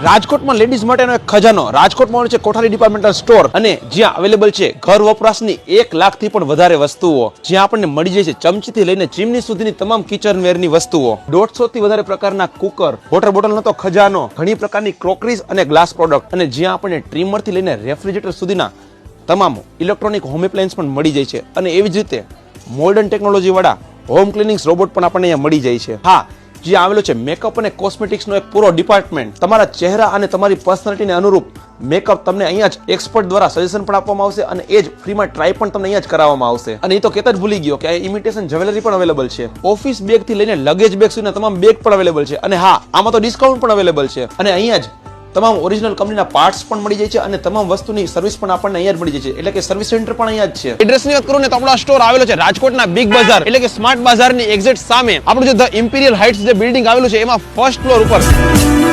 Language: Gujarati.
રાજકોટમાં લેડીઝ માટેનો એક ખજાનો રાજકોટમાં છે કોઠારી ડિપાર્ટમેન્ટલ સ્ટોર અને જ્યાં અવેલેબલ છે ઘર વપરાશની 1 લાખથી પણ વધારે વસ્તુઓ જ્યાં આપણને મળી જાય છે ચમચીથી લઈને ચીમની સુધીની તમામ કિચન વેરની વસ્તુઓ 150 થી વધારે પ્રકારના કુકર વોટર બોટલનો તો ખજાનો ઘણી પ્રકારની ક્રોકરીઝ અને ગ્લાસ પ્રોડક્ટ અને જ્યાં આપણને ટ્રીમરથી લઈને રેફ્રિજરેટર સુધીના તમામ ઇલેક્ટ્રોનિક હોમ એપ્લાયન્સ પણ મળી જાય છે અને એવી જ રીતે મોડર્ન ટેકનોલોજી વાળા હોમ ક્લિનિંગ રોબોટ પણ આપણને અહીંયા મળી જાય છે. હા, જે આવેલો છે મેકઅપ અને કોસ્મેટિક્સનો એક પૂરો ડિપાર્ટમેન્ટ તમારા ચહેરા અને તમારી પર્સનાલિટીને અનુરૂપ મેકઅપ તમને અહીંયા જ એક્સપર્ટ દ્વારા સજેશન પણ આપવામાં આવશે અને એ જ ફ્રીમાં ટ્રાય પણ તમને અહીંયા જ કરાવવામાં આવશે. અને એ તો કહેતા જ ભૂલી ગયો કે આ ઇમિટેશન જ્વેલરી પણ અવેલેબલ છે. ઓફિસ બેગ થી લઈને લગેજ બેગ સુધીના તમામ બેગ પણ અવેલેબલ છે અને હા, આમાં તો ડિસ્કાઉન્ટ પણ અવેલેબલ છે અને અહીંયા જ તમામ ઓરિજિનલ કંપનીના પાર્ટ્સ પણ મળી જાય છે અને તમામ વસ્તુની સર્વિસ પણ આપણને અહીંયા જ મળી જાય છે. એટલે કે સર્વિસ સેન્ટર પણ અહીંયા જ છે. એડ્રેસની વાત કરું ને તો આપણો સ્ટોર આવેલો છે રાજકોટના બિગ બજાર એટલે કે સ્માર્ટ બજારની એક્ઝેક્ટ સામે આપણું જે ધ ઇમ્પિરિયલ હાઇટ્સ જે બિલ્ડિંગ આવેલું છે એમાં ફર્સ્ટ ફ્લોર ઉપર